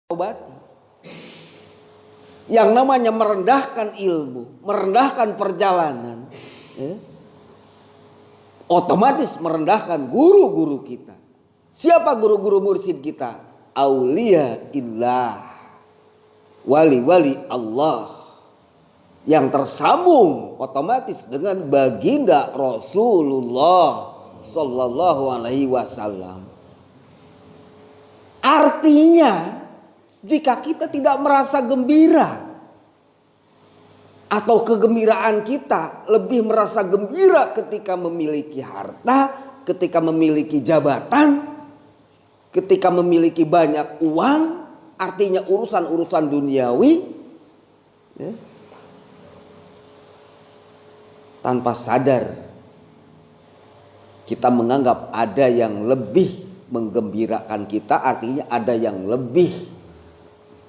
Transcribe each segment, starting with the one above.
obati. Yang namanya merendahkan ilmu, merendahkan perjalanan, otomatis merendahkan guru-guru kita. Siapa guru-guru mursyid kita? Aulia illah, wali-wali Allah yang tersambung otomatis dengan baginda Rasulullah Sallallahu Alaihi Wasallam. Artinya, jika kita tidak merasa gembira atau kegembiraan kita lebih merasa gembira ketika memiliki harta, ketika memiliki jabatan, ketika memiliki banyak uang, artinya urusan-urusan duniawi, tanpa sadar kita menganggap ada yang lebih menggembirakan kita, artinya ada yang lebih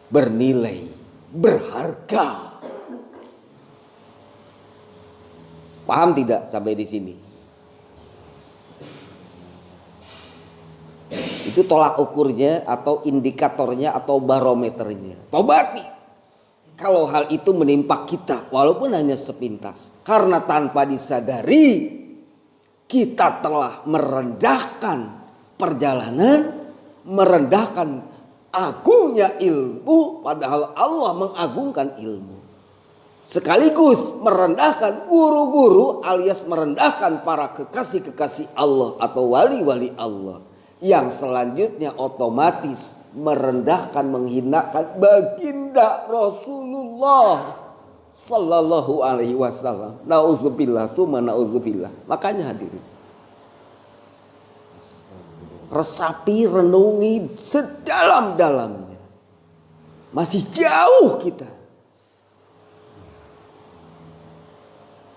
bernilai, berharga. Paham tidak sampai di sini? Itu tolak ukurnya atau indikatornya atau barometernya. Tobati kalau hal itu menimpa kita walaupun hanya sepintas. Karena tanpa disadari kita telah merendahkan perjalanan, merendahkan agungnya ilmu, padahal Allah mengagungkan ilmu. Sekaligus merendahkan guru-guru alias merendahkan para kekasih-kekasih Allah atau wali-wali Allah. Yang selanjutnya otomatis merendahkan, menghinakan baginda Rasulullah Sallallahu Alaihi Wasallam. Nauzubillah, summa nauzubillah. Makanya hadirin, resapi, renungi sedalam-dalamnya. Masih jauh kita.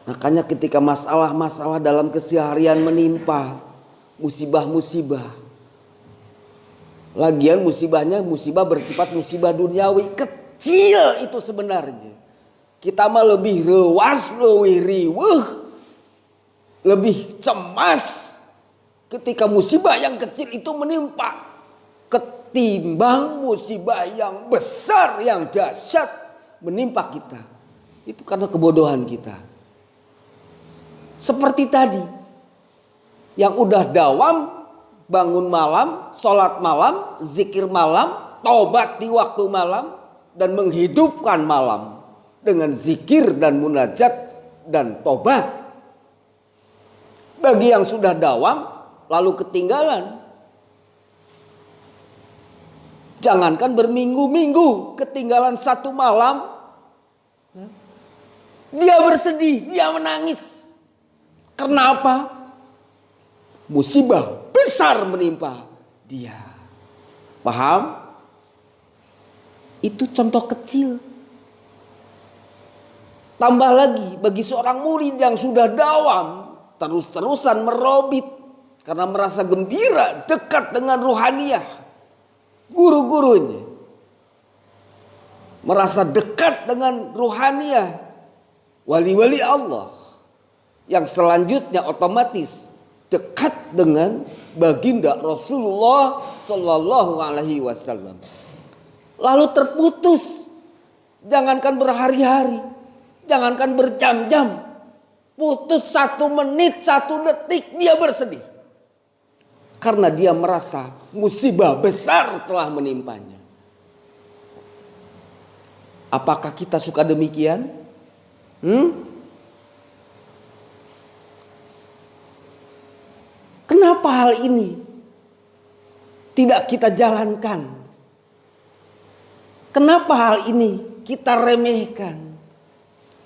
Makanya ketika masalah-masalah dalam keseharian menimpa, musibah-musibah. Lagian musibahnya musibah bersifat musibah duniawi, kecil itu sebenarnya. Kita mah lebih rewas, lebih riweuh, lebih cemas ketika musibah yang kecil itu menimpa ketimbang musibah yang besar, yang dahsyat menimpa kita. Itu karena kebodohan kita. Seperti tadi, yang udah dawam, bangun malam, sholat malam, zikir malam, taubat di waktu malam, dan menghidupkan malam dengan zikir dan munajat dan taubat. Bagi yang sudah dawam lalu ketinggalan, jangankan berminggu-minggu, ketinggalan satu malam, dia bersedih, dia menangis. Kenapa? Musibah besar menimpa dia. Paham? Itu contoh kecil. Tambah lagi bagi seorang murid yang sudah dawam, terus-terusan merobit karena merasa gembira dekat dengan ruhaniyah guru-gurunya, merasa dekat dengan ruhaniyah wali-wali Allah, yang selanjutnya otomatis dekat dengan baginda Rasulullah Sallallahu Alaihi Wasallam. Lalu terputus, jangankan berhari-hari, jangankan berjam-jam, putus 1 menit, 1 detik dia bersedih. Karena dia merasa musibah besar telah menimpanya. Apakah kita suka demikian? Kenapa hal ini tidak kita jalankan? Kenapa hal ini kita remehkan?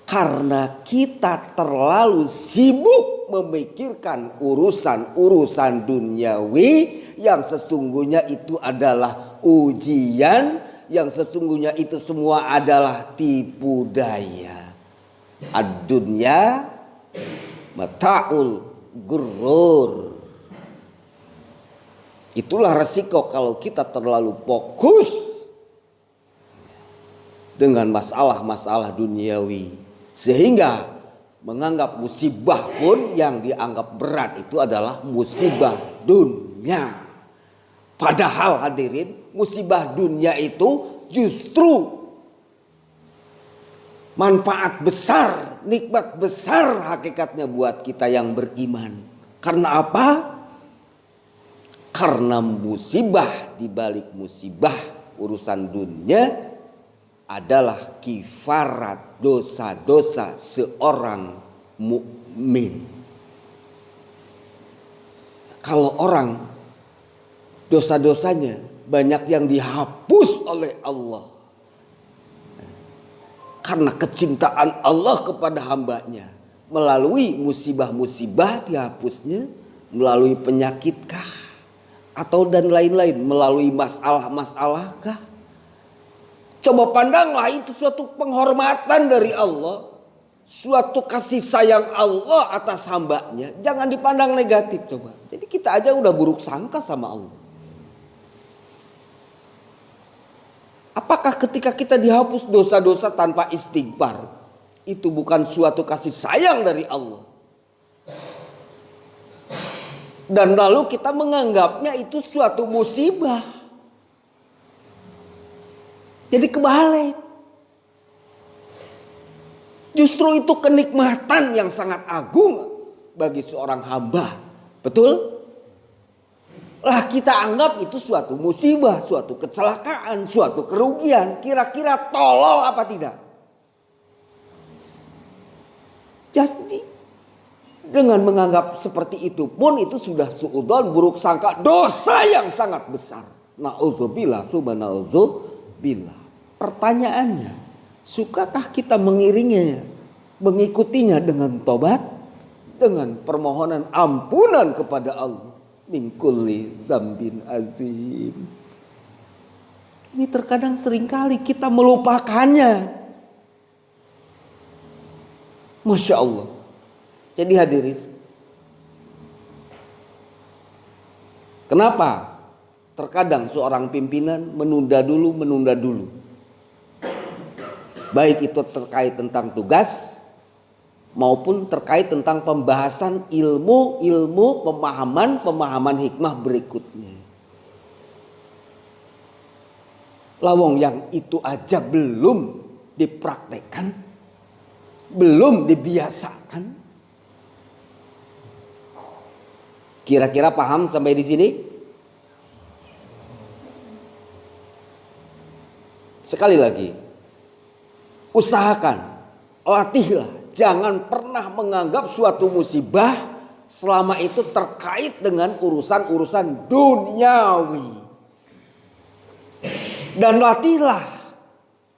Karena kita terlalu sibuk memikirkan urusan-urusan duniawi yang sesungguhnya itu adalah ujian, yang sesungguhnya itu semua adalah tipu daya. Ad-dunya mata'ul gurur. Itulah resiko kalau kita terlalu fokus dengan masalah-masalah duniawi, sehingga menganggap musibah pun yang dianggap berat itu adalah musibah dunia. Padahal hadirin, musibah dunia itu justru manfaat besar, nikmat besar hakikatnya buat kita yang beriman. Karena apa? Karena musibah di balik musibah urusan dunia adalah kifarat dosa-dosa seorang mukmin. Kalau orang dosa-dosanya banyak yang dihapus oleh Allah karena kecintaan Allah kepada hambanya, melalui musibah-musibah dihapusnya, melalui penyakitkah atau dan lain-lain, melalui masalah-masalahkah? Coba pandanglah itu suatu penghormatan dari Allah, suatu kasih sayang Allah atas hambanya. Jangan dipandang negatif coba. Jadi kita aja udah buruk sangka sama Allah. Apakah ketika kita dihapus dosa-dosa tanpa istighfar, itu bukan suatu kasih sayang dari Allah? Dan lalu kita menganggapnya itu suatu musibah. Jadi kebalik. Justru itu kenikmatan yang sangat agung bagi seorang hamba. Betul? Lah kita anggap itu suatu musibah, suatu kecelakaan, suatu kerugian. Kira-kira tolol apa tidak? Jadi dengan menganggap seperti itu pun itu sudah suudzon, buruk sangka, dosa yang sangat besar. Na'udzubillah, subhanallah. Pertanyaannya, sukakah kita mengiringinya, mengikutinya dengan tobat, dengan permohonan ampunan kepada Allah? Min kulli dzambin azim. Ini terkadang seringkali kita melupakannya. Masya Allah. Jadi hadirin, kenapa terkadang seorang pimpinan menunda dulu? Baik itu terkait tentang tugas maupun terkait tentang pembahasan ilmu pemahaman hikmah berikutnya. Lawong yang itu aja belum dipraktekkan, belum dibiasakan. Kira-kira paham sampai di sini? Sekali lagi, usahakan, latihlah, jangan pernah menganggap suatu musibah selama itu terkait dengan urusan-urusan duniawi. Dan latihlah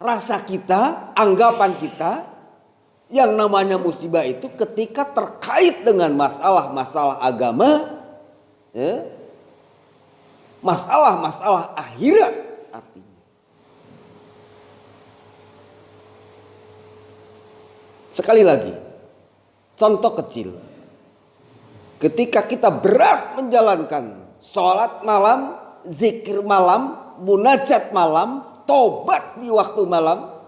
rasa kita, anggapan kita, yang namanya musibah itu ketika terkait dengan masalah-masalah agama, masalah-masalah akhirat artinya. Sekali lagi, contoh kecil. Ketika kita berat menjalankan sholat malam, zikir malam, munajat malam, tobat di waktu malam,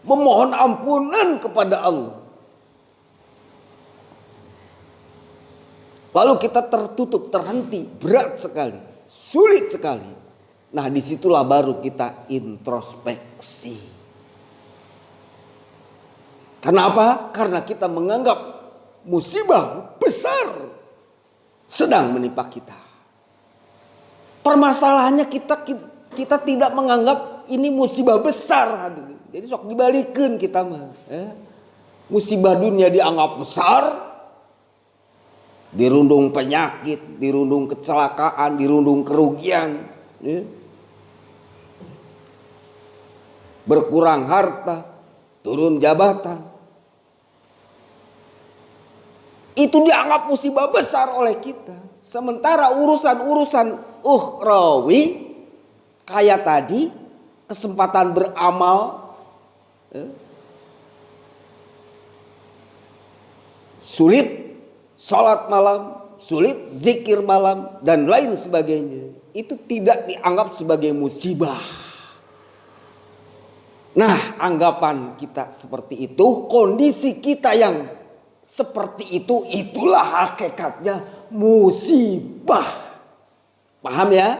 memohon ampunan kepada Allah. Lalu kita tertutup, terhenti, berat sekali, sulit sekali. Nah, disitulah baru kita introspeksi. Kenapa? Karena kita menganggap musibah besar sedang menimpa kita. Permasalahannya kita tidak menganggap ini musibah besar. Jadi sok dibalikin kita mah. Musibah dunia dianggap besar, dirundung penyakit, dirundung kecelakaan, dirundung kerugian, berkurang harta, turun jabatan. Itu dianggap musibah besar oleh kita. Sementara urusan-urusan ukhrawi kayak tadi, kesempatan beramal, sulit sholat malam, sulit zikir malam, dan lain sebagainya. Itu tidak dianggap sebagai musibah. Nah, anggapan kita seperti itu, kondisi kita yang seperti itu, itulah hakikatnya musibah. Paham ya?